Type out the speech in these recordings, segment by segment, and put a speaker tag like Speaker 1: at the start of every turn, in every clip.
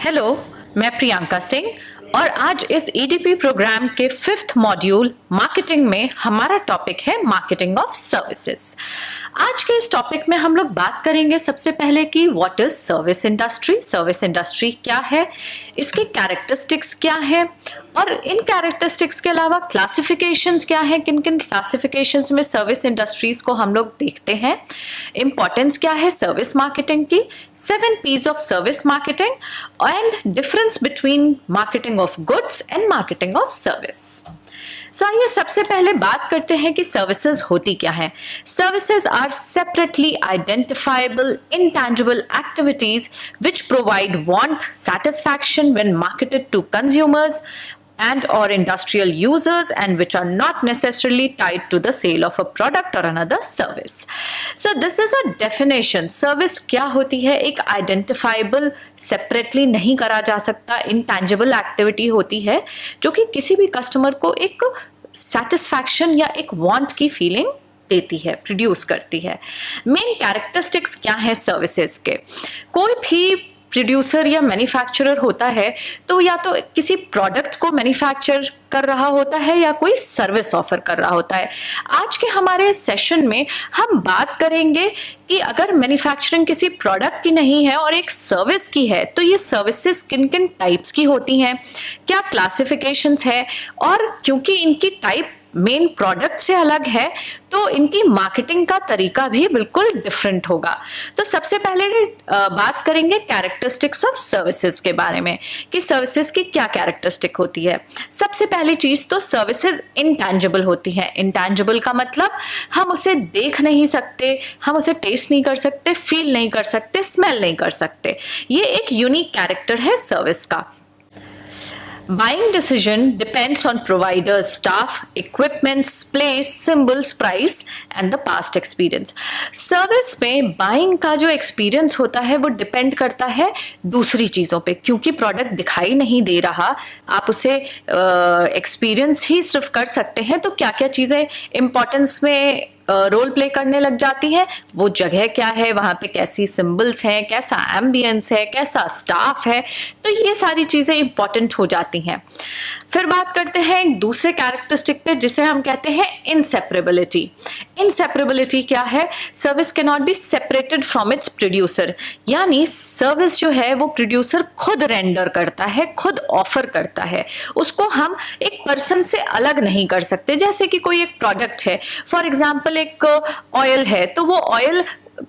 Speaker 1: Hello, मैं प्रियंका सिंह और आज इस ईडीपी प्रोग्राम के 5th मॉड्यूल मार्केटिंग में हमारा टॉपिक है मार्केटिंग ऑफ सर्विसेज। आज के इस टॉपिक में हम लोग बात करेंगे सबसे पहले कि what is service industry, service industry क्या है, इसके कैरेक्टरिस्टिक्स क्या है और इन कैरेक्टरिस्टिक्स के अलावा क्लासिफिकेशंस क्या हैं, किन किन क्लासिफिकेशंस में सर्विस इंडस्ट्रीज को हम लोग देखते हैं, इंपॉर्टेंस क्या है सर्विस मार्केटिंग की, 7 P's of service marketing and difference between marketing of goods and marketing of service. आइए सबसे पहले बात करते हैं कि सर्विसेज होती क्या है। Services are separately identifiable intangible activities which provide want satisfaction when marketed to consumers and or industrial users and which are not necessarily tied to the sale of a product or another service. So this is a definition. Service क्या होती है? एक identifiable separately नहीं करा जा सकता intangible activity होती है जो कि किसी भी कस्टमर को एक satisfaction या एक want की फीलिंग देती है, प्रोड्यूस करती है। मेन कैरेक्टरिस्टिक्स क्या है सर्विसेज के? कोई भी प्रोड्यूसर या मैन्युफैक्चरर होता है तो या तो किसी प्रोडक्ट को मैन्युफैक्चर कर रहा होता है या कोई सर्विस ऑफर कर रहा होता है। आज के हमारे सेशन में हम बात करेंगे कि अगर मैन्युफैक्चरिंग किसी प्रोडक्ट की नहीं है और एक सर्विस की है तो ये सर्विसेज किन किन टाइप्स की होती हैं, क्या क्लासिफिकेशंस है और क्योंकि इनकी टाइप मेन प्रोडक्ट से अलग है तो इनकी मार्केटिंग का तरीका भी बिल्कुल डिफरेंट होगा। तो सबसे पहले बात करेंगे कैरेक्टरिस्टिक्स ऑफ सर्विसेज के बारे में कि सर्विसेज की क्या कैरेक्टरिस्टिक होती है। सबसे पहली चीज तो सर्विसेज इंटैंजिबल होती है। इंटैंजिबल का मतलब हम उसे देख नहीं सकते, हम उसे टेस्ट नहीं कर सकते, फील नहीं कर सकते, स्मेल नहीं कर सकते। ये एक यूनिक कैरेक्टर है सर्विस का। Buying decision depends on providers, staff, equipments, place, symbols, price and the past experience. Service में बाइंग का जो एक्सपीरियंस होता है वो डिपेंड करता है दूसरी चीज़ों पे, क्योंकि प्रोडक्ट दिखाई नहीं दे रहा, आप उसे एक्सपीरियंस ही सिर्फ कर सकते हैं। तो क्या क्या चीज़ें इंपॉर्टेंस में रोल प्ले करने लग जाती है, वो जगह क्या है, वहां पे कैसी सिंबल्स हैं, कैसा एम्बियंस है, कैसा स्टाफ है, तो ये सारी चीजें इंपॉर्टेंट हो जाती हैं। फिर बात करते हैं एक दूसरे कैरेक्टरिस्टिक पे जिसे हम कहते हैं इनसेपरेबिलिटी। इनसेपरेबिलिटी क्या है? Service can not be separated from its producer, यानी सर्विस जो है वो प्रोड्यूसर खुद रेंडर करता है, खुद ऑफर करता है, उसको हम एक पर्सन से अलग नहीं कर सकते। जैसे कि कोई एक प्रोडक्ट है, फॉर एग्जाम्पल एक ऑयल है, तो वो ऑयल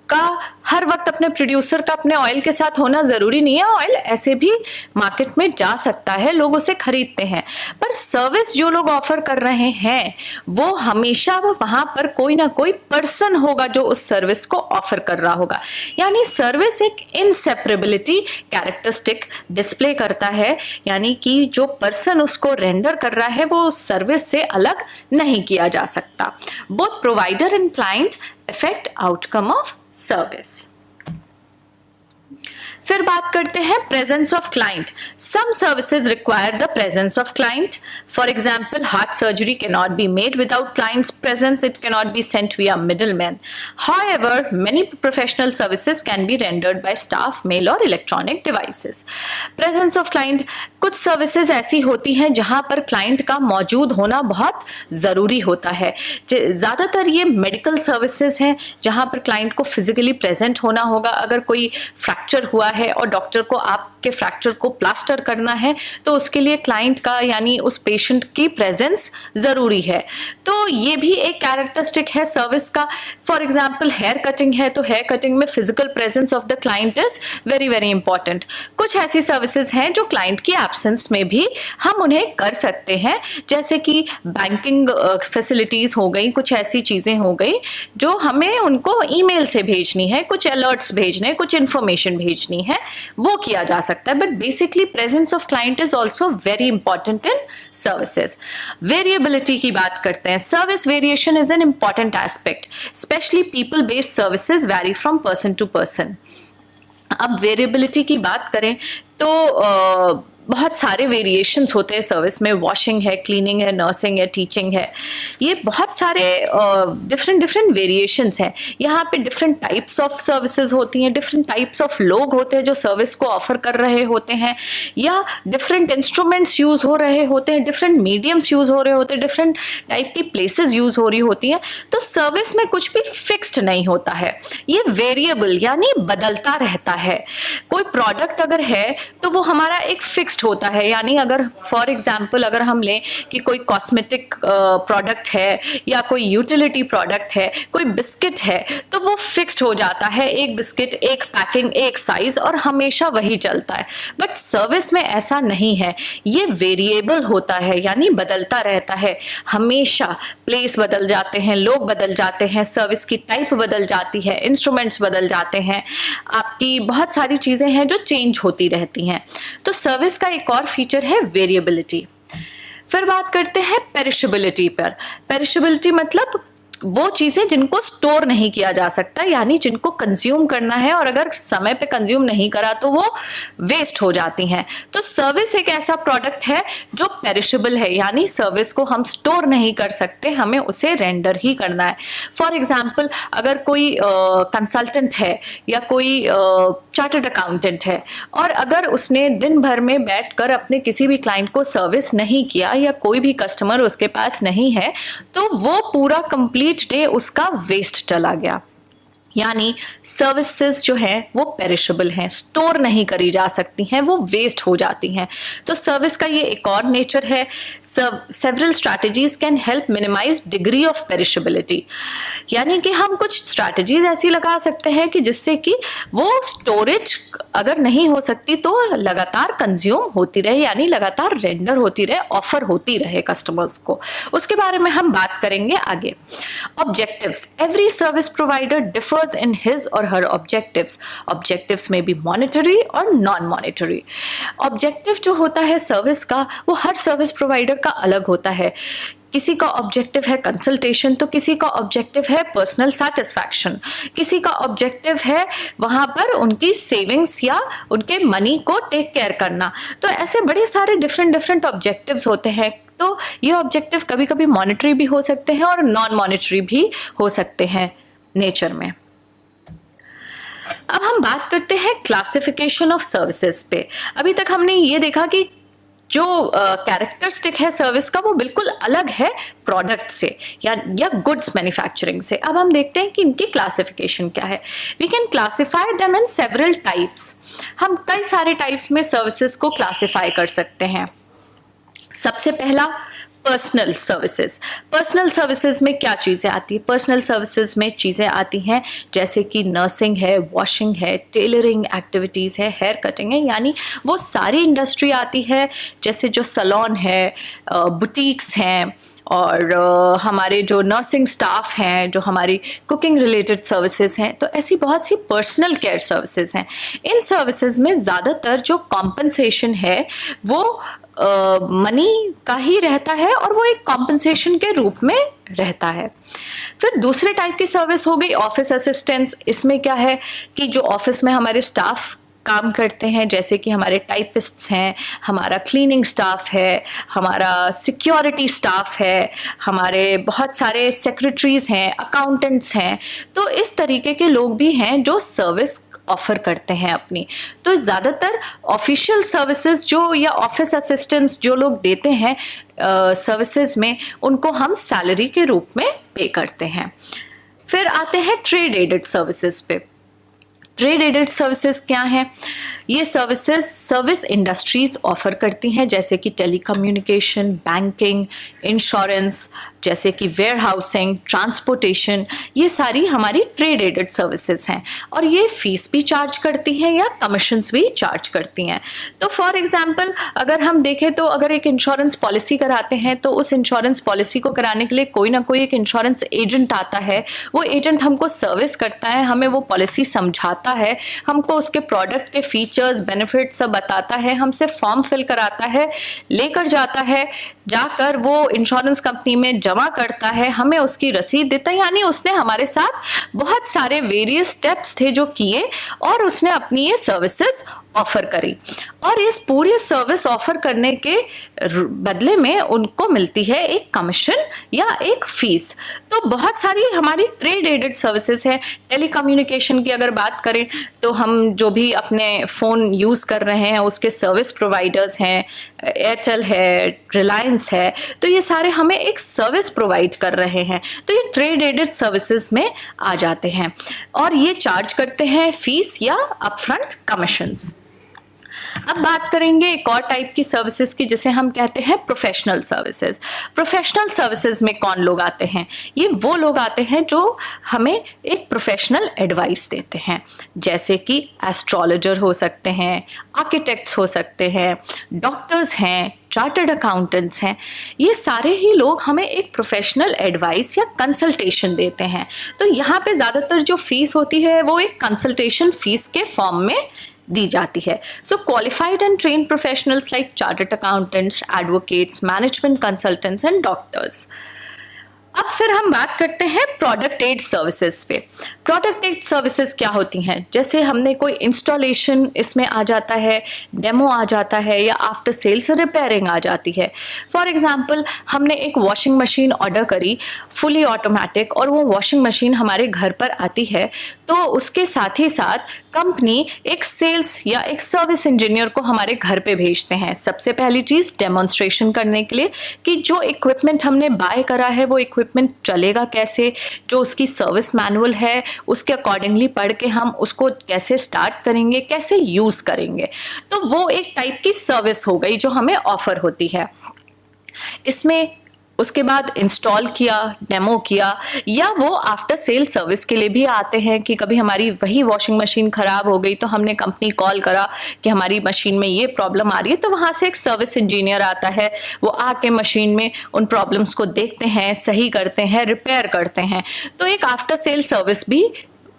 Speaker 1: का हर वक्त अपने प्रोड्यूसर का अपने ऑयल के साथ होना जरूरी नहीं है। ऑयल ऐसे भी मार्केट में जा सकता है, लोग उसे खरीदते हैं, पर सर्विस जो लोग ऑफर कर रहे हैं वो हमेशा वो वहां पर कोई ना कोई पर्सन होगा जो उस सर्विस को ऑफर कर रहा होगा। यानी सर्विस एक इनसेपरेबिलिटी कैरेक्टरिस्टिक डिस्प्ले करता है, यानी कि जो पर्सन उसको रेंडर कर रहा है वो उस सर्विस से अलग नहीं किया जा सकता। Both provider and client affect outcome of service। फिर बात करते हैं presence of client. Some services require the presence of client. For example heart surgery can not be made without client's presence, it can not be sent via middleman. However many professional services can be rendered by staff, mail or electronic devices. Presence of client, कुछ services ऐसी होती हैं जहां पर client का मौजूद होना बहुत जरूरी होता है। ज्यादातर ये मेडिकल सर्विसेज हैं जहां पर क्लाइंट को फिजिकली प्रेजेंट होना होगा। अगर कोई फ्रैक्चर हुआ है और डॉक्टर को आपके फ्रैक्चर को प्लास्टर करना है तो उसके लिए क्लाइंट का यानी उस पेशेंट की प्रेजेंस जरूरी है। तो ये भी एक कैरेक्टरिस्टिक है सर्विस का। फॉर एग्जांपल हेयर कटिंग है तो हेयर कटिंग में physical presence of the client is very very important. कुछ ऐसी सर्विसेज हैं जो क्लाइंट की एब्सेंस में भी हम उन्हें कर सकते हैं, जैसे कि बैंकिंग फैसिलिटीज हो गई, कुछ ऐसी चीजें हो गई जो हमें उनको ईमेल से भेजनी है, कुछ अलर्ट्स भेजने, कुछ इंफॉर्मेशन भेजनी है, वो किया जा सकता है। But basically presence of client is also very important in services. Variability की बात करते हैं। Service variation is an important aspect, especially people based services vary from person to person. अब वेरिएबिलिटी की बात करें तो बहुत सारे वेरिएशंस होते हैं सर्विस में, वॉशिंग है, क्लीनिंग है, नर्सिंग है, टीचिंग है, ये बहुत सारे डिफरेंट डिफरेंट वेरिएशंस हैं। यहाँ पे डिफरेंट टाइप्स ऑफ सर्विसेज होती हैं, डिफरेंट टाइप्स ऑफ लोग होते हैं जो सर्विस को ऑफर कर रहे होते हैं, या डिफरेंट इंस्ट्रूमेंट्स यूज हो रहे होते हैं, डिफरेंट मीडियम्स यूज हो रहे होते हैं, डिफरेंट टाइप की प्लेसेस यूज हो रही होती हैं। तो सर्विस में कुछ भी फिक्स्ड नहीं होता है, ये वेरिएबल यानी बदलता रहता है। कोई प्रोडक्ट अगर है तो वो हमारा एक फिक्स्ड होता है, यानी अगर फॉर एग्जांपल अगर हम लें कि कोई कॉस्मेटिक प्रोडक्ट है या कोई यूटिलिटी प्रोडक्ट है, कोई बिस्किट है, तो वो फिक्स्ड हो जाता है, एक बिस्किट, एक पैकिंग, एक साइज, और हमेशा वही चलता है। बट सर्विस में ऐसा नहीं है, ये वेरिएबल होता है यानी बदलता रहता है, हमेशा प्लेस बदल जाते हैं, लोग बदल जाते हैं, सर्विस की टाइप बदल जाती है, इंस्ट्रूमेंट्स बदल जाते हैं, आपकी बहुत सारी चीजें हैं जो चेंज होती रहती हैं। तो सर्विस का एक और फीचर है वेरिएबिलिटी। फिर बात करते हैं पेरिशेबिलिटी पर। पेरिशेबिलिटी मतलब वो चीजें जिनको स्टोर नहीं किया जा सकता, यानी जिनको कंज्यूम करना है और अगर समय पे कंज्यूम नहीं करा तो वो वेस्ट हो जाती हैं। तो सर्विस एक ऐसा प्रोडक्ट है जो पेरिशेबल है, यानी सर्विस को हम स्टोर नहीं कर सकते, हमें उसे रेंडर ही करना है। फॉर एग्जाम्पल, अगर कोई कंसल्टेंट है या कोई चार्टर्ड अकाउंटेंट है और अगर उसने दिन भर में बैठकर अपने किसी भी क्लाइंट को सर्विस नहीं किया या कोई भी कस्टमर उसके पास नहीं है, तो वो पूरा कंप्लीट डे उसका वेस्ट चला गया। यानी सर्विसेज जो है वो पेरिशेबल हैं, स्टोर नहीं करी जा सकती हैं, वो वेस्ट हो जाती हैं। तो सर्विस का ये एक और नेचर है। Several strategies can help minimise degree of perishability, यानी कि हम कुछ स्ट्रैटेजीज ऐसी लगा सकते हैं कि जिससे कि वो स्टोरेज अगर नहीं हो सकती तो लगातार कंज्यूम होती रहे, यानी लगातार रेंडर होती रहे, ऑफर होती रहे कस्टमर्स को। उसके बारे में हम बात करेंगे आगे। Objectives. Every service provider differs in his or her objectives. Objectives may be monetary or non-monetary. Objective जो होता है सर्विस का, वो हर सर्विस प्रोवाइडर का अलग होता है। किसी का ऑब्जेक्टिव है कंसल्टेशन, तो किसी का ऑब्जेक्टिव है पर्सनल सेटिस्फैक्शन, किसी का ऑब्जेक्टिव है वहां पर उनकी सेविंग्स या उनके मनी को टेक केयर करना। तो ऐसे बड़े सारे डिफरेंट ऑब्जेक्टिव्स होते हैं। तो ये ऑब्जेक्टिव कभी कभी मॉनेटरी भी हो सकते हैं और नॉन मॉनेटरी भी हो सकते हैं नेचर में। अब हम बात करते हैं क्लासिफिकेशन ऑफ सर्विसेज पे। अभी तक हमने ये देखा कि जो कैरेक्टरिस्टिक है सर्विस का वो बिल्कुल अलग है प्रोडक्ट से या गुड्स मैन्युफैक्चरिंग से। अब हम देखते हैं कि इनकी क्लासिफिकेशन क्या है। We can classify them in several types. हम कई सारे टाइप्स में सर्विसेज को क्लासिफाई कर सकते हैं। सबसे पहला पर्सनल सर्विसेज। पर्सनल सर्विसेज में क्या चीज़ें आती है? पर्सनल सर्विसेज में चीज़ें आती हैं जैसे कि नर्सिंग है, वॉशिंग है, टेलरिंग एक्टिविटीज़ है, हेयर कटिंग है, यानी वो सारी इंडस्ट्री आती है। जैसे जो सैलून है, बुटीक्स हैं, और हमारे जो नर्सिंग स्टाफ हैं, जो हमारी कुकिंग रिलेटेड सर्विसेज हैं, तो ऐसी बहुत सी पर्सनल केयर सर्विसेज हैं। इन सर्विसेज में ज़्यादातर जो कॉम्पनसेशन है वो मनी का ही रहता है और वो एक कॉम्पनसेशन के रूप में रहता है। फिर दूसरे टाइप की सर्विस हो गई ऑफिस असिस्टेंट्स। इसमें क्या है कि जो ऑफिस में हमारे स्टाफ काम करते हैं, जैसे कि हमारे टाइपिस्ट्स हैं, हमारा क्लीनिंग स्टाफ है, हमारा सिक्योरिटी स्टाफ है, हमारे बहुत सारे सेक्रेटरीज हैं, अकाउंटेंट्स हैं, तो इस तरीके के लोग भी हैं जो सर्विस ऑफर करते हैं अपनी। तो ज़्यादातर ऑफिशियल सर्विसेज जो या ऑफिस असिस्टेंट्स जो लोग देते हैं सर्विसेज में, उनको हम सैलरी के रूप में पे करते हैं। फिर आते हैं ट्रेड एडेड सर्विसेज पे। ट्रेड एडेड सर्विसेज क्या हैं? ये सर्विसेज सर्विस इंडस्ट्रीज ऑफर करती हैं, जैसे कि टेलीकम्युनिकेशन, बैंकिंग, इंश्योरेंस, जैसे कि वेयर हाउसिंग, ट्रांसपोर्टेशन, ये सारी हमारी ट्रेड एडेड सर्विसेज हैं और ये फीस भी चार्ज करती हैं या कमीशंस भी चार्ज करती हैं। तो फॉर एग्जांपल अगर हम देखें तो अगर एक इंश्योरेंस पॉलिसी कराते हैं तो उस इंश्योरेंस पॉलिसी को कराने के लिए कोई ना कोई एक इंश्योरेंस एजेंट आता है। वो एजेंट हमको सर्विस करता है, हमें वो पॉलिसी समझाता है, हमको उसके प्रोडक्ट के फीचर्स, बेनिफिट सब बताता है, हमसे फॉर्म फिल कराता है, लेकर जाता है, जाकर वो इंश्योरेंस कंपनी में जमा करता है, हमें उसकी रसीद देता है। यानी उसने हमारे साथ बहुत सारे वेरियस स्टेप्स थे जो किए और उसने अपनी ये सर्विसेज ऑफर करी और इस पूरे सर्विस ऑफर करने के बदले में उनको मिलती है एक कमीशन या एक फीस। तो बहुत सारी हमारी ट्रेड एडेड सर्विसेज हैं। टेलीकम्युनिकेशन की अगर बात करें तो हम जो भी अपने फ़ोन यूज़ कर रहे हैं उसके सर्विस प्रोवाइडर्स हैं, एयरटेल है, रिलायंस है, तो ये सारे हमें एक सर्विस प्रोवाइड कर रहे हैं, तो ये ट्रेड एडेड सर्विसेज में आ जाते हैं और ये चार्ज करते हैं फीस या अपफ्रंट कमीशंस। अब बात करेंगे एक और टाइप की सर्विसेज की जिसे हम कहते हैं प्रोफेशनल सर्विसेज। प्रोफेशनल सर्विसेज में कौन लोग आते हैं? ये वो लोग आते हैं जो हमें एक प्रोफेशनल एडवाइस देते हैं, जैसे कि एस्ट्रोलॉजर हो सकते हैं, आर्किटेक्ट्स हो सकते हैं, डॉक्टर्स हैं, चार्टर्ड अकाउंटेंट्स हैं। ये सारे ही लोग हमें एक प्रोफेशनल एडवाइस या कंसल्टेशन देते हैं। तो यहाँ पे ज़्यादातर जो फीस होती है वो एक कंसल्टेशन फीस के फॉर्म में दी जाती है। So qualified and train professionals like chartered accountants, advocates, management consultants and doctors. अब फिर हम बात करते हैं प्रोडक्ट एड सर्विसेज पे। प्रोडक्ट एड सर्विसेज क्या होती हैं? जैसे हमने कोई इंस्टॉलेशन इसमें आ जाता है, डेमो आ जाता है या आफ्टर सेल्स रिपेयरिंग आ जाती है। फॉर एग्जांपल हमने एक वॉशिंग मशीन ऑर्डर करी फुली ऑटोमेटिक और वो वॉशिंग मशीन हमारे घर पर आती है, तो उसके साथ ही साथ कंपनी एक सेल्स या एक सर्विस इंजीनियर को हमारे घर पे भेजते हैं। सबसे पहली चीज़ डेमोन्स्ट्रेशन करने के लिए कि जो इक्विपमेंट हमने बाय करा है वो इक्विपमेंट चलेगा कैसे, जो उसकी सर्विस मैनुअल है उसके अकॉर्डिंगली पढ़ के हम उसको कैसे स्टार्ट करेंगे, कैसे यूज़ करेंगे। तो वो एक टाइप की सर्विस हो गई जो हमें ऑफर होती है। इसमें उसके बाद इंस्टॉल किया, डेमो किया, या वो आफ्टर सेल सर्विस के लिए भी आते हैं कि कभी हमारी वही वॉशिंग मशीन ख़राब हो गई तो हमने कंपनी कॉल करा कि हमारी मशीन में ये प्रॉब्लम आ रही है, तो वहाँ से एक सर्विस इंजीनियर आता है, वो आके मशीन में उन प्रॉब्लम्स को देखते हैं, सही करते हैं, रिपेयर करते हैं। तो एक आफ्टर सेल सर्विस भी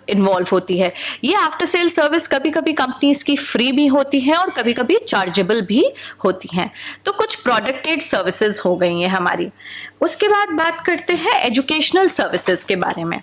Speaker 1: इन्वॉल्व होती है। ये आफ्टर सेल सर्विस कभी कभी कंपनीज की फ्री भी होती है और कभी कभी चार्जेबल भी होती हैं। तो कुछ प्रोडक्टेड सर्विसेज हो गई हैं हमारी। उसके बाद बात करते हैं एजुकेशनल सर्विसेज के बारे में।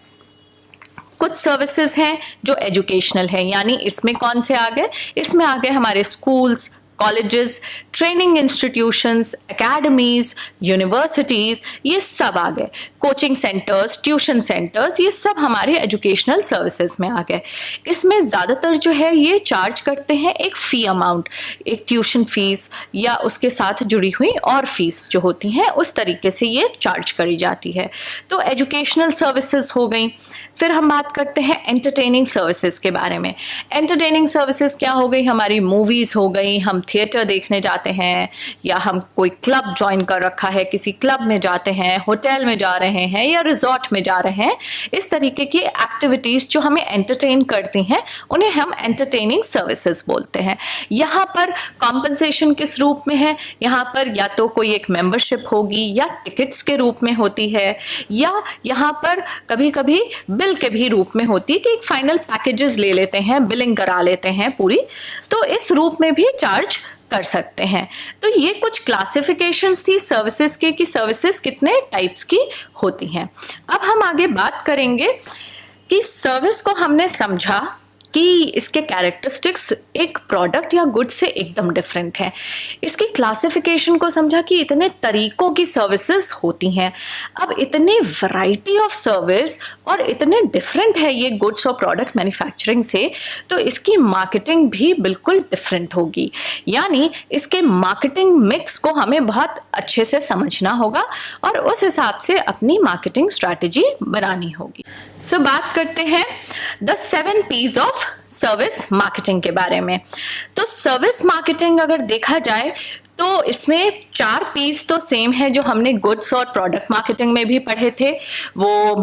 Speaker 1: कुछ सर्विसेज हैं जो एजुकेशनल है, यानी इसमें कौन से आ गए? इसमें आ गए हमारे schools, colleges, training institutions, academies, universities, ये सब आ गए। कोचिंग सेंटर्स, ट्यूशन सेंटर्स, ये सब हमारे एजुकेशनल सर्विसेज में आ गए। इसमें ज़्यादातर जो है ये चार्ज करते हैं एक फ़ी अमाउंट, एक ट्यूशन फीस या उसके साथ जुड़ी हुई और फीस जो होती हैं उस तरीके से ये चार्ज करी जाती है। तो एजुकेशनल सर्विसेज हो गई। फिर हम बात करते हैं एंटरटेनिंग सर्विसेज के बारे में। एंटरटेनिंग सर्विसेज क्या हो गई? हमारी मूवीज़ हो गई, हम थिएटर देखने जाते हैं या हम कोई क्लब ज्वाइन कर रखा है, किसी क्लब में जाते हैं, होटल में जा रहे हैं या रिजॉर्ट में जा रहे हैं। इस तरीके की एक्टिविटीज़ जो हमें एंटरटेन करती हैं उन्हें हम एंटरटेनिंग सर्विसेज बोलते हैं। यहाँ पर कॉम्पनसेशन किस रूप में है? यहाँ पर या तो कोई एक मेंबरशिप होगी या टिकट्स के रूप में होती है, या यहाँ पर कभी कभी बिल के भी रूप में होती है कि एक फाइनल पैकेजेस ले लेते हैं, बिलिंग करा लेते हैं पूरी, तो इस रूप में भी चार्ज कर सकते हैं। तो ये कुछ क्लासिफिकेशंस थी सर्विसेज के कि सर्विसेज कितने टाइप्स की होती हैं। अब हम आगे बात करेंगे कि सर्विस को हमने समझा कि इसके कैरेक्टरिस्टिक्स एक प्रोडक्ट या गुड से एकदम डिफरेंट है। इसकी क्लासिफिकेशन को समझा कि इतने तरीकों की सर्विसेज होती हैं। अब इतनी वैरायटी ऑफ सर्विस और इतने डिफरेंट है ये गुड्स और प्रोडक्ट मैन्युफैक्चरिंग से, तो इसकी मार्केटिंग भी बिल्कुल डिफरेंट होगी। यानी इसके मार्केटिंग मिक्स को हमें बहुत अच्छे से समझना होगा और उस हिसाब से अपनी मार्केटिंग स्ट्रैटेजी बनानी होगी। सो बात करते हैं the 7 P's of service marketing के बारे में। तो सर्विस मार्केटिंग अगर देखा जाए तो इसमें 4 P's तो सेम है जो हमने गुड्स और प्रोडक्ट मार्केटिंग में भी पढ़े थे। वो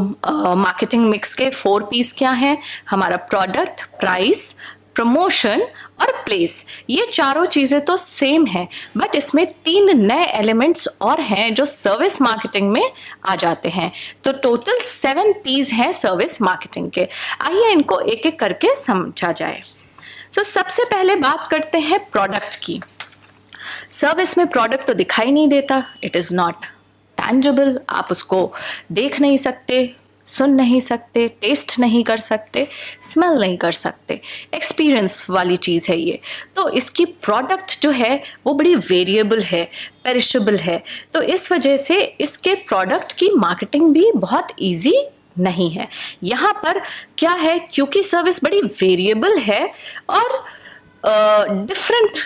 Speaker 1: मार्केटिंग मिक्स के 4 P's क्या हैं? हमारा प्रोडक्ट, प्राइस, प्रमोशन और प्लेस। ये चारों चीजें तो सेम है, बट इसमें 3 नए एलिमेंट्स और हैं जो सर्विस मार्केटिंग में आ जाते हैं। तो टोटल 7 P's हैं सर्विस मार्केटिंग के। आइए इनको एक एक करके समझा जाए। सबसे पहले बात करते हैं प्रोडक्ट की। सर्विस में प्रोडक्ट तो दिखाई नहीं देता, इट इज नॉट टैंजिबल, आप उसको देख नहीं सकते, सुन नहीं सकते, टेस्ट नहीं कर सकते, स्मेल नहीं कर सकते। एक्सपीरियंस वाली चीज़ है ये। तो इसकी प्रोडक्ट जो है वो बड़ी वेरिएबल है, पेरिशेबल है। तो इस वजह से इसके प्रोडक्ट की मार्केटिंग भी बहुत ईजी नहीं है। यहाँ पर क्या है, क्योंकि सर्विस बड़ी वेरिएबल है और डिफरेंट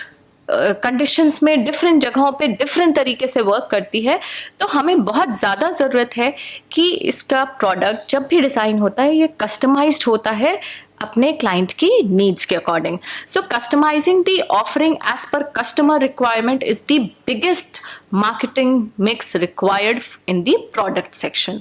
Speaker 1: कंडीशंस में, डिफरेंट जगहों पे डिफरेंट तरीके से वर्क करती है, तो हमें बहुत ज़्यादा ज़रूरत है कि इसका प्रोडक्ट जब भी डिज़ाइन होता है ये कस्टमाइज्ड होता है अपने क्लाइंट की नीड्स के according. So customising the offering as per customer requirement is the biggest marketing mix required in the product section.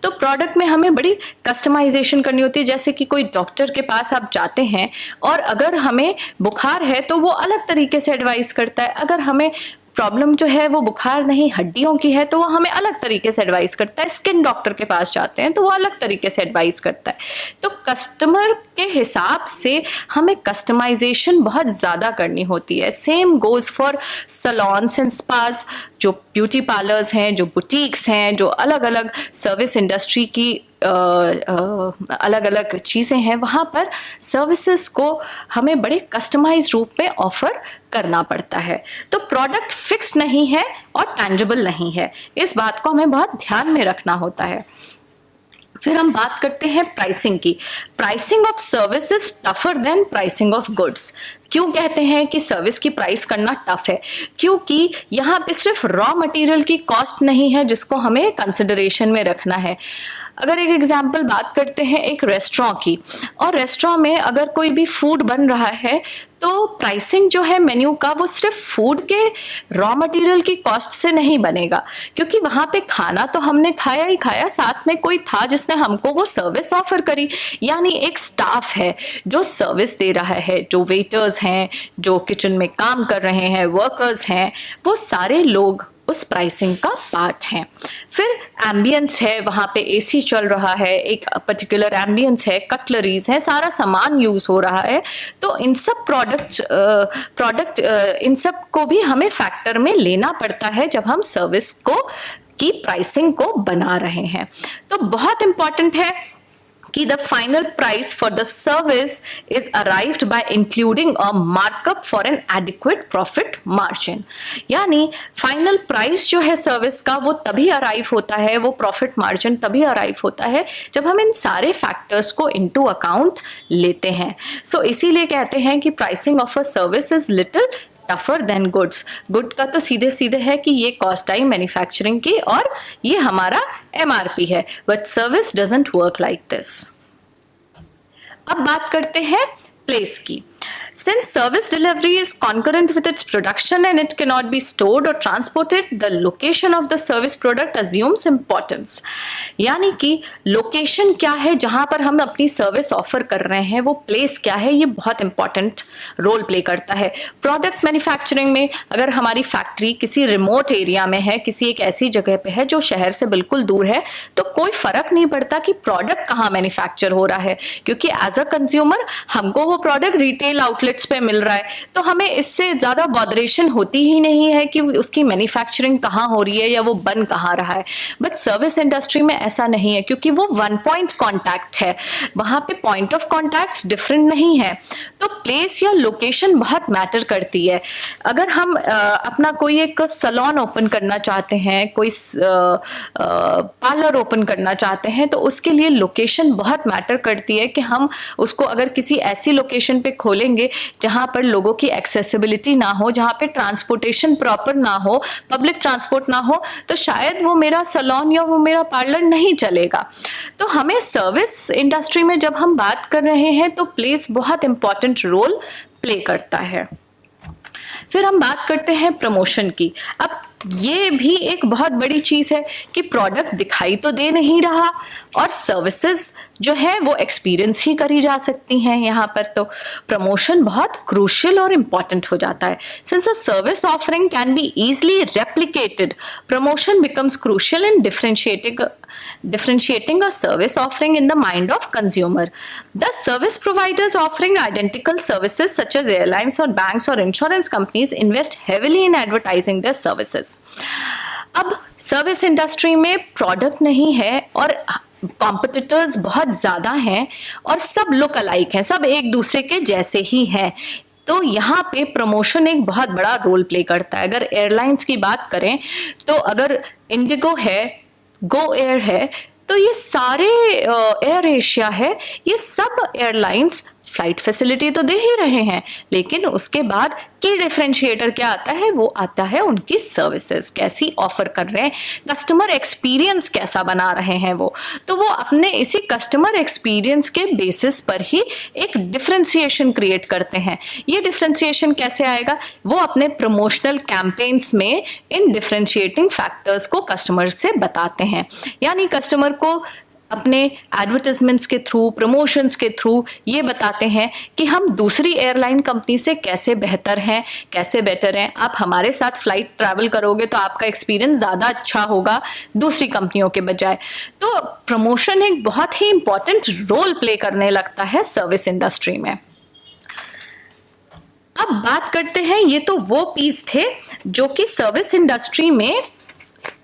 Speaker 1: तो प्रोडक्ट में हमें बड़ी कस्टमाइजेशन करनी होती है। जैसे कि कोई डॉक्टर के पास आप जाते हैं और अगर हमें बुखार है तो वो अलग तरीके से एडवाइस करता है, अगर हमें प्रॉब्लम जो है वो बुखार नहीं हड्डियों की है तो वो हमें अलग तरीके से एडवाइस करता है। स्किन डॉक्टर के पास जाते हैं तो वो अलग तरीके से एडवाइस करता है। तो कस्टमर के हिसाब से हमें कस्टमाइजेशन बहुत ज़्यादा करनी होती है। Same goes for salons and spas, जो ब्यूटी पार्लर्स हैं, जो बुटीक्स हैं, जो अलग अलग सर्विस इंडस्ट्री की अलग अलग चीज़ें हैं, वहाँ पर सर्विसेज को हमें बड़े कस्टमाइज रूप में ऑफर करना पड़ता है। तो प्रोडक्ट फिक्स्ड नहीं है और टैंजिबल नहीं है, इस बात को हमें बहुत ध्यान में रखना होता है। फिर हम बात करते हैं प्राइसिंग की। Pricing of service is tougher than pricing of goods. क्यों कहते हैं कि सर्विस की प्राइस करना टफ है? क्योंकि यहाँ पे सिर्फ रॉ मटेरियल की कॉस्ट नहीं है जिसको हमें कंसिडरेशन में रखना है। अगर एक एग्जांपल बात करते हैं एक रेस्टोरेंट की, और रेस्टोरेंट में अगर कोई भी फूड बन रहा है तो प्राइसिंग जो है मेन्यू का वो सिर्फ फूड के रॉ मटेरियल की कॉस्ट से नहीं बनेगा, क्योंकि वहाँ पे खाना तो हमने खाया ही खाया, साथ में कोई था जिसने हमको वो सर्विस ऑफर करी। यानी एक स्टाफ है जो सर्विस दे रहा है, जो वेटर्स हैं, जो किचन में काम कर रहे हैं, वर्कर्स हैं, वो सारे लोग उस प्राइसिंग का पार्ट है। फिर एम्बियंस है, वहाँ पे एसी चल रहा है, एक पर्टिकुलर एम्बियंस है, कटलरीज है, सारा सामान यूज हो रहा है। तो इन सब प्रोडक्ट इन सब को भी हमें फैक्टर में लेना पड़ता है जब हम सर्विस को की प्राइसिंग को बना रहे हैं। तो बहुत इंपॉर्टेंट है कि the final price for the service is arrived by including a markup for an adequate profit margin। यानी फाइनल प्राइस जो है सर्विस का वो तभी अराइव होता है, वो प्रॉफिट मार्जिन तभी अराइव होता है जब हम इन सारे फैक्टर्स को इनटू अकाउंट लेते हैं। सो इसीलिए कहते हैं कि pricing of a service is little tougher than goods. Good का तो सीधे सीधे है कि ये कॉस्ट आई मैन्युफैक्चरिंग की और ये हमारा MRP है, but service doesn't work like this. अब बात करते हैं प्लेस की। Since service delivery is concurrent with its production and it cannot be stored or transported, the location of the service product assumes importance। यानी कि location क्या है जहां पर हम अपनी सर्विस ऑफर कर रहे हैं, वो प्लेस क्या है, ये बहुत इंपॉर्टेंट रोल प्ले करता है। प्रोडक्ट मैन्युफैक्चरिंग में अगर हमारी फैक्ट्री किसी रिमोट एरिया में है, किसी एक ऐसी जगह पे है जो शहर से बिल्कुल दूर है, तो कोई फर्क नहीं पड़ता कि प्रोडक्ट कहाँ मैन्युफैक्चर हो रहा है, क्योंकि एज अ कंज्यूमर हमको वो प्रोडक्ट रिटेल आउटलेट्स पे मिल रहा है, तो हमें इससे ज्यादा बॉदरेशन होती ही नहीं है कि उसकी मैन्युफैक्चरिंग कहाँ हो रही है या वो बन कहाँ रहा है। बट सर्विस इंडस्ट्री में ऐसा नहीं है, क्योंकि वो वन पॉइंट कॉन्टैक्ट है, वहां पे पॉइंट ऑफ कॉन्टैक्ट डिफरेंट नहीं है। तो प्लेस या लोकेशन बहुत मैटर करती है। अगर हम अपना कोई एक सैलून ओपन करना चाहते हैं, कोई पार्लर ओपन करना चाहते हैं, तो उसके लिए लोकेशन बहुत मैटर करती है कि हम उसको अगर किसी ऐसी लोकेशन पे खोलेंगे जहां पर लोगों की एक्सेसिबिलिटी ना हो, जहां पे ट्रांसपोर्टेशन प्रॉपर ना हो, पब्लिक ट्रांसपोर्ट ना हो, तो शायद वो मेरा सैलून या वो मेरा पार्लर नहीं चलेगा। तो हमें सर्विस इंडस्ट्री में जब हम बात कर रहे हैं तो प्लेस बहुत इंपॉर्टेंट रोल प्ले करता है। फिर हम बात करते हैं प्रमोशन की। अब ये भी एक बहुत बड़ी चीज है कि प्रोडक्ट दिखाई तो दे नहीं रहा और सर्विसेज जो है वो एक्सपीरियंस ही करी जा सकती हैं। यहाँ पर तो प्रमोशन बहुत क्रूशियल और इम्पॉर्टेंट हो जाता है। Since a service offering can be easily replicated, promotion becomes crucial in differentiating a service offering in the mind of consumer. The service providers offering identical services such as airlines or banks or insurance companies invest heavily in advertising their services. अब service industry में product नहीं है और competitors बहुत ज़्यादा हैं और सब लुक अलाइक हैं, सब एक दूसरे के जैसे ही हैं, तो यहाँ पे प्रमोशन एक बहुत बड़ा रोल प्ले करता है। अगर एयरलाइंस की बात करें तो अगर इंडिगो है, गो एयर है, तो ये सारे एयर एशिया है, ये सब एयरलाइंस फ्लाइट फैसिलिटी तो दे ही रहे हैं, लेकिन उसके बाद की डिफरेंशिएटर क्या आता है, वो आता है उनकी सर्विसेज कैसी ऑफर कर रहे हैं, कस्टमर एक्सपीरियंस कैसा बना रहे हैं वो। तो वो अपने इसी कस्टमर एक्सपीरियंस के बेसिस पर ही एक डिफरेंशिएशन क्रिएट करते हैं। ये डिफरेंशिएशन कैसे आएगा, वो अपने प्रमोशनल कैंपेन्स में इन डिफरेंशिएटिंग फैक्टर्स को कस्टमर से बताते हैं, यानी कस्टमर को अपने एडवर्टाइजमेंट्स के थ्रू, प्रमोशंस के थ्रू ये बताते हैं कि हम दूसरी एयरलाइन कंपनी से कैसे बेहतर हैं, कैसे बेटर हैं। आप हमारे साथ फ्लाइट ट्रैवल करोगे तो आपका एक्सपीरियंस ज़्यादा अच्छा होगा दूसरी कंपनियों के बजाय। तो प्रमोशन एक बहुत ही इंपॉर्टेंट रोल प्ले करने लगता है सर्विस इंडस्ट्री में। अब बात करते हैं, ये तो वो पीस थे जो कि सर्विस इंडस्ट्री में,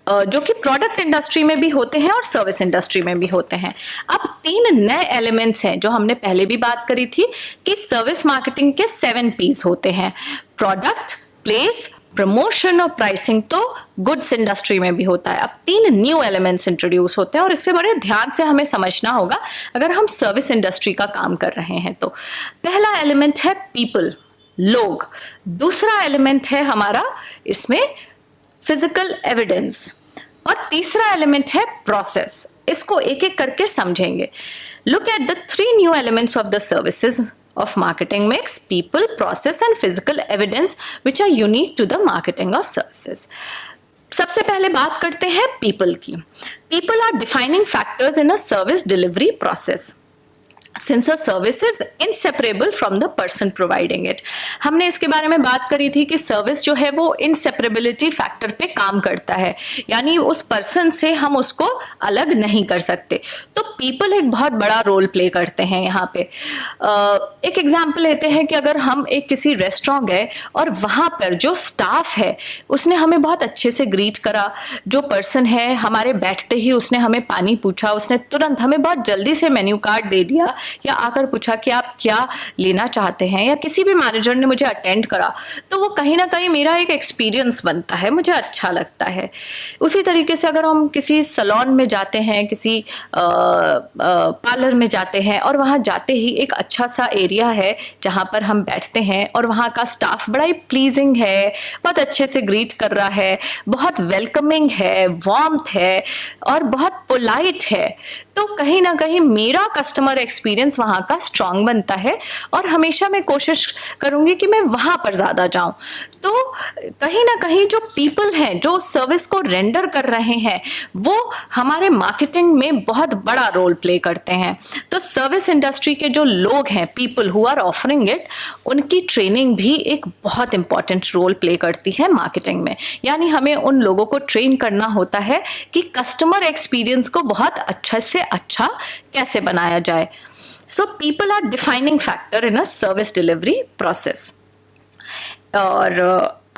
Speaker 1: जो कि प्रोडक्ट इंडस्ट्री में भी होते हैं और सर्विस इंडस्ट्री में भी होते हैं। अब 3 नए एलिमेंट्स हैं जो हमने पहले भी बात करी थी कि सर्विस मार्केटिंग के 7 पीस होते हैं, प्रोडक्ट, प्लेस, प्रमोशन और प्राइसिंग तो गुड्स इंडस्ट्री में भी होता है। अब 3 न्यू एलिमेंट्स इंट्रोड्यूस होते हैं और इससे बड़े ध्यान से हमें समझना होगा अगर हम सर्विस इंडस्ट्री का काम कर रहे हैं तो। पहला एलिमेंट है पीपल, लोग। दूसरा एलिमेंट है हमारा इसमें फिजिकल एविडेंस, और तीसरा एलिमेंट है प्रोसेस। इसको एक एक करके समझेंगे। Look at the 3 new elements of the services of marketing mix: people, process and physical evidence, which are unique to the marketing of services. सबसे पहले बात करते हैं people की। People are defining factors in a service delivery process. Since a service is inseparable from the person providing it. हमने इसके बारे में बात करी थी कि सर्विस जो है वो inseparability फैक्टर पे काम करता है, यानी उस पर्सन से हम उसको अलग नहीं कर सकते। तो पीपल एक बहुत बड़ा रोल प्ले करते हैं यहाँ पे। एक एग्जाम्पल लेते हैं कि अगर हम एक किसी रेस्टोरेंट गए और वहाँ पर जो स्टाफ है उसने हमें बहुत अच्छे से ग्रीट करा, जो पर्सन है हमारे बैठते ही उसने हमें पानी पूछा, उसने तुरंत हमें बहुत जल्दी से मेन्यू कार्ड दे दिया या आकर पूछा कि आप क्या लेना चाहते हैं, या किसी भी मैनेजर ने मुझे अटेंड करा, तो वो कहीं ना कहीं मेरा एक एक्सपीरियंस बनता है, मुझे अच्छा लगता है। उसी तरीके से अगर हम किसी सैलून में जाते हैं, किसी पार्लर में जाते हैं और वहाँ जाते ही एक अच्छा सा एरिया है जहाँ पर हम बैठते हैं और वहाँ का स्टाफ बड़ा ही प्लीजिंग है, बहुत अच्छे से ग्रीट कर रहा है, बहुत वेलकमिंग है, वार्मथ है और बहुत पोलाइट है, तो कहीं ना कहीं मेरा कस्टमर एक्सपीरियंस वहाँ का स्ट्रांग बनता है और हमेशा मैं कोशिश करूँगी कि मैं वहाँ पर ज़्यादा जाऊँ। तो कहीं ना कहीं जो पीपल हैं जो सर्विस को रेंडर कर रहे हैं वो हमारे मार्केटिंग में बहुत बड़ा रोल प्ले करते हैं। तो सर्विस इंडस्ट्री के जो लोग हैं, people who are offering it, उनकी ट्रेनिंग भी एक बहुत इंपॉर्टेंट रोल प्ले करती है मार्केटिंग में। यानी हमें उन लोगों को ट्रेन करना होता है कि कस्टमर एक्सपीरियंस को बहुत अच्छा से अच्छा कैसे बनाया जाए। So people are defining factor in a service delivery process. और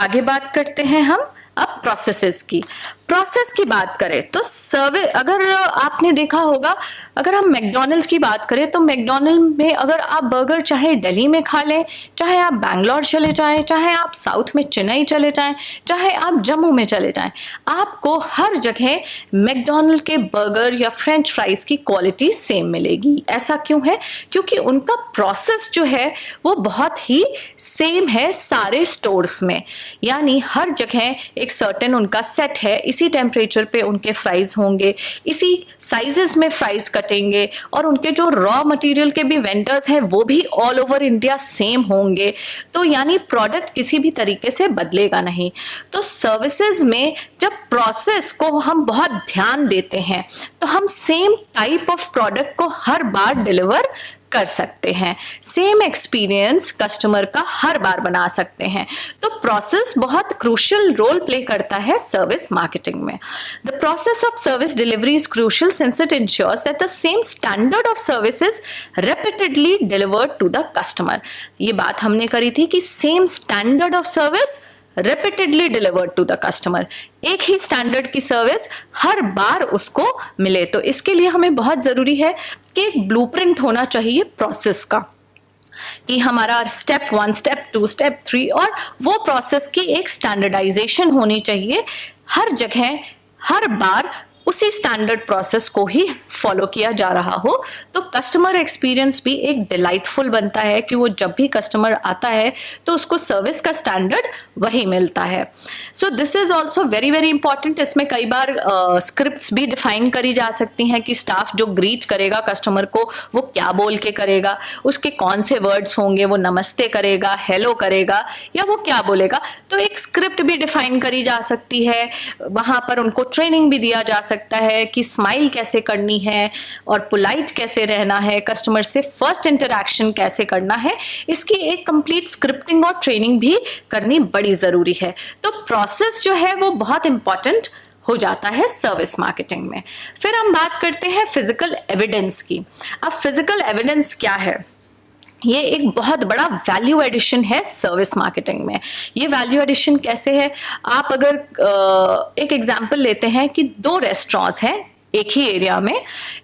Speaker 1: आगे बात करते हैं हम अब प्रोसेसेस की। प्रोसेस की बात करें तो सर्विस, अगर आपने देखा होगा, अगर हम मैकडॉनल्ड की बात करें तो मैकडॉनल्ड में अगर आप बर्गर चाहे दिल्ली में खा लें, चाहे आप बैंगलोर चले जाएं, चाहे आप साउथ में चेन्नई चले जाएं, चाहे आप जम्मू में चले जाएं, आपको हर जगह मैकडॉनल्ड के बर्गर या फ्रेंच फ्राइज की क्वालिटी सेम मिलेगी। ऐसा क्यों है? क्योंकि उनका प्रोसेस जो है वो बहुत ही सेम है सारे स्टोर्स में, यानी हर जगह एक सर्टेन उनका सेट है, इसी टेम्परेचर पे उनके फ्राइज होंगे, इसी साइजेस में फ्राइज कटेंगे और उनके जो रॉ मटेरियल के भी वेंडर्स हैं वो भी ऑल ओवर इंडिया सेम होंगे। तो यानी प्रोडक्ट किसी भी तरीके से बदलेगा नहीं। तो सर्विसेज में जब प्रोसेस को हम बहुत ध्यान देते हैं तो हम सेम टाइप ऑफ प्रोडक्ट को हर बार डिलीवर कर सकते हैं, सेम एक्सपीरियंस कस्टमर का हर बार बना सकते हैं। तो प्रोसेस बहुत क्रूशियल रोल प्ले करता है सर्विस मार्केटिंग में। The process of service delivery is crucial since it ensures that the same standard of service is repeatedly delivered to the customer. ये बात हमने करी थी कि same standard of service repeatedly delivered to the customer, एक ही standard की service हर बार उसको मिले। तो इसके लिए हमें बहुत जरूरी है कि एक ब्लूप्रिंट होना चाहिए प्रोसेस का, कि हमारा स्टेप 1, स्टेप 2, स्टेप 3, और वो प्रोसेस की एक स्टैंडर्डाइजेशन होनी चाहिए। हर जगह हर बार उसी स्टैंडर्ड प्रोसेस को ही फॉलो किया जा रहा हो, तो कस्टमर एक्सपीरियंस भी एक डिलाइटफुल बनता है कि वो जब भी कस्टमर आता है तो उसको सर्विस का स्टैंडर्ड वही मिलता है। So this is also very very important. इसमें कई बार स्क्रिप्ट्स भी डिफाइन करी जा सकती हैं कि स्टाफ जो ग्रीट करेगा कस्टमर को वो क्या बोल के करेगा, उसके कौन से वर्ड्स होंगे, वो नमस्ते करेगा, हेलो करेगा, या वो क्या बोलेगा। तो एक स्क्रिप्ट भी डिफाइन करी जा सकती है। वहां पर उनको ट्रेनिंग भी दिया जा सकता है कि स्माइल कैसे करनी है और पोलाइट कैसे रहना है, कस्टमर से फर्स्ट इंटरैक्शन कैसे करना है। इसकी एक कंप्लीट स्क्रिप्टिंग और ट्रेनिंग भी करनी बड़ी जरूरी है। तो प्रोसेस जो है वो बहुत इंपॉर्टेंट हो जाता है सर्विस मार्केटिंग में। फिर हम बात करते हैं फिजिकल एविडेंस की। अब फिजिकल एविडेंस क्या है? ये एक बहुत बड़ा वैल्यू एडिशन है सर्विस मार्केटिंग में। ये वैल्यू एडिशन कैसे है? आप अगर एक एग्जांपल लेते हैं कि 2 रेस्टोरेंट्स हैं एक ही एरिया में,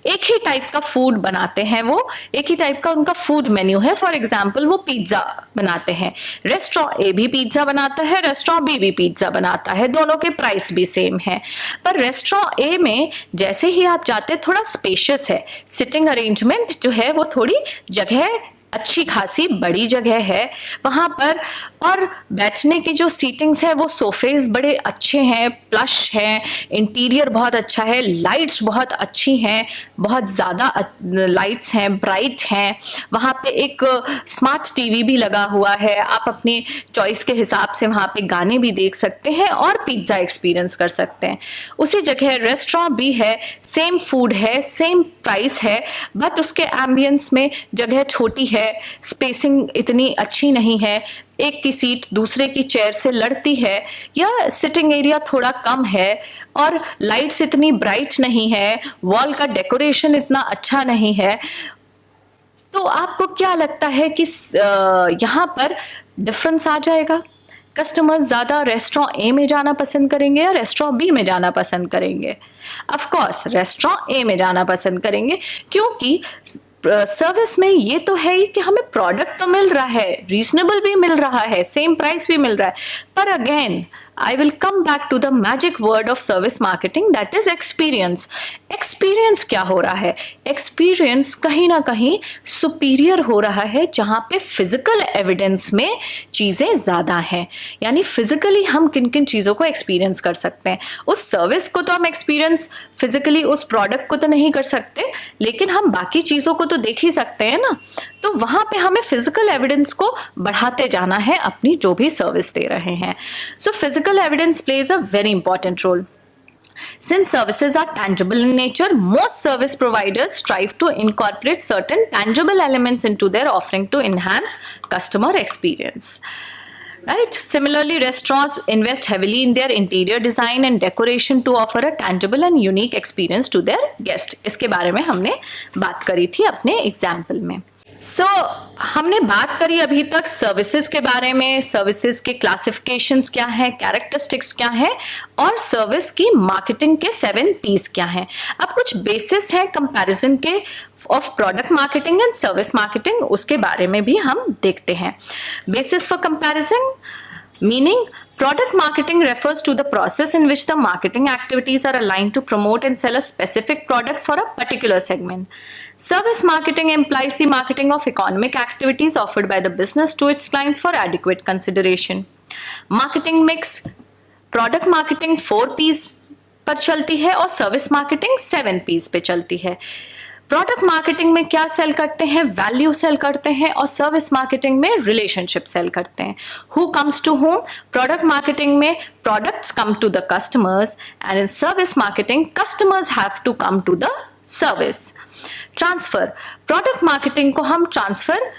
Speaker 1: एक ही टाइप का फूड बनाते हैं, वो एक ही टाइप का उनका फूड मेन्यू है। फॉर एग्जांपल वो पिज्जा बनाते हैं, रेस्टोरेंट ए भी पिज्जा बनाता है, रेस्टोरेंट बी भी पिज्जा बनाता है, दोनों के प्राइस भी सेम है। पर रेस्टोरेंट ए में जैसे ही आप जाते हैं थोड़ा स्पेशियस है, सिटिंग अरेंजमेंट जो है वो थोड़ी जगह अच्छी खासी बड़ी जगह है वहां पर, और बैठने की जो सीटिंग्स है वो सोफेज बड़े अच्छे हैं, प्लश हैं, इंटीरियर बहुत अच्छा है, लाइट्स बहुत अच्छी हैं, बहुत ज़्यादा लाइट्स हैं, ब्राइट हैं। वहाँ पे एक स्मार्ट टीवी भी लगा हुआ है, आप अपनी चॉइस के हिसाब से वहाँ पे गाने भी देख सकते हैं और पिज्ज़ा एक्सपीरियंस कर सकते हैं। उसी जगह रेस्टोरेंट भी है, सेम फूड है, सेम प्राइस है, बट उसके एम्बियंस में जगह छोटी है, स्पेसिंग इतनी अच्छी नहीं है, एक की सीट दूसरे की चेयर से लड़ती है, या सिटिंग एरिया थोड़ा कम है, और लाइट्स इतनी ब्राइट नहीं है, वॉल का डेकोरेशन इतना अच्छा नहीं है। तो आपको क्या लगता है कि यहाँ पर डिफरेंस आ जाएगा? कस्टमर्स ज्यादा रेस्टोरेंट ए में जाना पसंद करेंगे या रेस्टोरेंट बी में जाना पसंद करेंगे? ऑफ कोर्स रेस्टोरेंट ए में जाना पसंद करेंगे, क्योंकि सर्विस में ये तो है ही कि हमें प्रोडक्ट तो मिल रहा है, रीजनेबल भी मिल रहा है, सेम प्राइस भी मिल रहा है, पर again I will come back to the magic word of service marketing, that is experience. Experience क्या हो रहा है? एक्सपीरियंस कहीं ना कहीं सुपीरियर हो रहा है जहां पे फिजिकल एविडेंस में चीजें ज्यादा हैं। यानी फिजिकली हम किन किन चीजों को एक्सपीरियंस कर सकते हैं। उस सर्विस को तो हम एक्सपीरियंस फिजिकली, उस प्रोडक्ट को तो नहीं कर सकते, लेकिन हम बाकी चीजों को तो देख ही सकते हैं ना। तो वहां पे हमें फिजिकल एविडेंस को बढ़ाते जाना है अपनी जो भी सर्विस दे रहे हैं। So physical evidence plays a very important role. Since services are tangible in nature, most service providers strive to incorporate certain tangible elements into their offering to enhance customer experience. Right? Similarly, restaurants invest heavily in their interior design and decoration to offer a tangible and unique experience to their guests. इसके बारे में हमने बात करी थी अपने example में। हमने बात करी अभी तक सर्विसेज के बारे में, सर्विसेज के क्लासिफिकेशंस क्या है, कैरेक्टरिस्टिक्स क्या है, और सर्विस की मार्केटिंग के 7 P's क्या हैं। अब कुछ बेसिस है कंपैरिजन के of product marketing and service marketing, उसके बारे में भी हम देखते हैं। Basis for comparison meaning product marketing refers to the process in which the marketing activities are aligned to promote and sell a specific product for a particular segment. Service marketing implies the marketing of economic activities offered by the business to its clients for adequate consideration. Marketing mix, product marketing 4 P's पर चलती है और service marketing 7 P's पे चलती है। Product marketing में क्या cell करते हैं? वैल्यू सेल करते हैं, और सर्विस मार्केटिंग में रिलेशनशिप सेल करते हैं। Who comes to home? Product marketing में products come to the customers, and in service marketing customers have to come to the service. Transfer, product marketing को हम transfer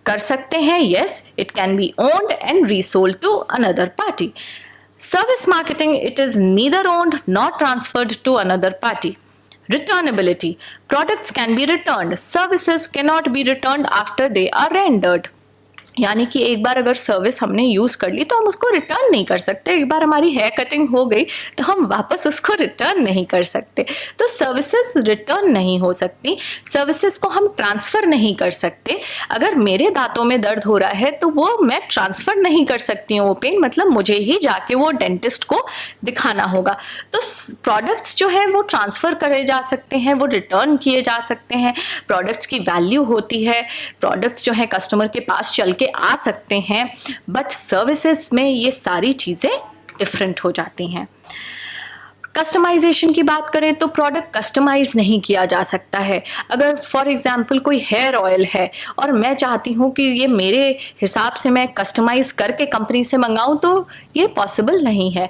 Speaker 1: कर सकते हैं, yes, it can be owned and resold to another party. Service marketing, it is neither owned not transferred to another party. Returnability, products can be returned, services cannot be returned after they are rendered. यानी कि एक बार अगर service हमने use कर ली तो हम उसको return नहीं कर सकते। एक बार हमारी हेयर कटिंग हो गई तो हम वापस उसको रिटर्न नहीं कर सकते। तो सर्विसेज रिटर्न नहीं हो सकती, सर्विसेज को हम ट्रांसफ़र नहीं कर सकते। अगर मेरे दांतों में दर्द हो रहा है तो वो मैं ट्रांसफ़र नहीं कर सकती हूँ वो पेन, मतलब मुझे ही जाके वो डेंटिस्ट को दिखाना होगा। तो प्रोडक्ट्स जो है वो ट्रांसफ़र करे जा सकते हैं, वो रिटर्न किए जा सकते हैं, प्रोडक्ट्स की वैल्यू होती है, प्रोडक्ट्स जो है कस्टमर के पास चल के आ सकते हैं, बट सर्विसेज में ये सारी चीज़ें डिफरेंट हो जाती हैं। कस्टमाइजेशन की बात करें तो प्रोडक्ट कस्टमाइज नहीं किया जा सकता है। अगर फॉर एग्जांपल कोई हेयर ऑयल है और मैं चाहती हूँ कि ये मेरे हिसाब से मैं कस्टमाइज करके कंपनी से मंगाऊँ तो ये पॉसिबल नहीं है।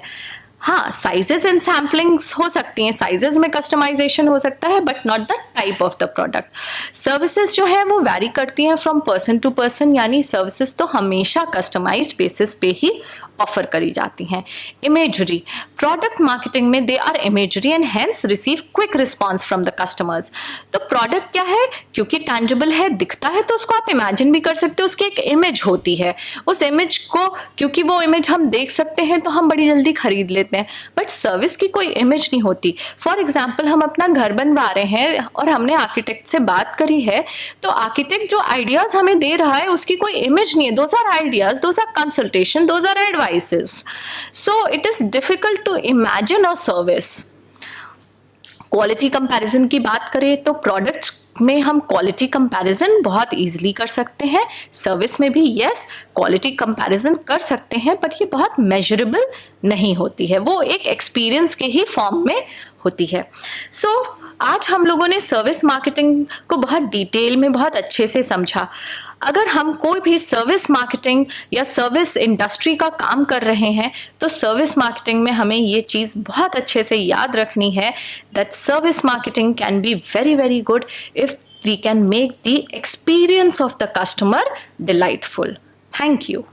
Speaker 1: हाँ, साइजेस एंड सैम्पलिंग्स हो सकती हैं, साइजेस में कस्टमाइजेशन हो सकता है, but not the type of the product. Services जो है वो वैरी करती हैं फ्रॉम पर्सन टू पर्सन, यानी सर्विसेज तो हमेशा कस्टमाइज्ड बेसिस पे ही ऑफर करी जाती हैं। इमेजरी, प्रोडक्ट मार्केटिंग में they are imagery and hence receive quick response from the customers. तो प्रोडक्ट क्या है, क्योंकि टैंजिबल है, दिखता है, तो उसको आप इमेजिन भी कर सकते हो, उसकी एक इमेज होती है। उस इमेज को, क्योंकि वो इमेज हम देख सकते हैं तो हम बड़ी जल्दी खरीद लेते हैं, बट सर्विस की कोई इमेज नहीं होती। फॉर एग्जाम्पल हम अपना घर बनवा रहे हैं और हमने आर्किटेक्ट से बात करी है, तो आर्किटेक्ट जो आइडियाज हमें दे रहा है उसकी कोई इमेज नहीं है। Those are ideas, those are consultation, those are advice. So it is difficult to imagine a service. Quality comparison की बात करें तो प्रोडक्ट्स में हम क्वालिटी कंपैरिजन बहुत इजीली कर सकते हैं, सर्विस में भी यस क्वालिटी कंपैरिजन कर सकते हैं, बट ये बहुत मेजरेबल नहीं होती है, वो एक एक्सपीरियंस के ही फॉर्म में होती है। सो आज हम लोगों ने सर्विस मार्केटिंग को बहुत डिटेल में बहुत अच्छे से समझा। अगर हम कोई भी सर्विस मार्केटिंग या सर्विस इंडस्ट्री का काम कर रहे हैं तो सर्विस मार्केटिंग में हमें ये चीज़ बहुत अच्छे से याद रखनी है that service marketing can be very very good if we can make the experience of the customer delightful. Thank you.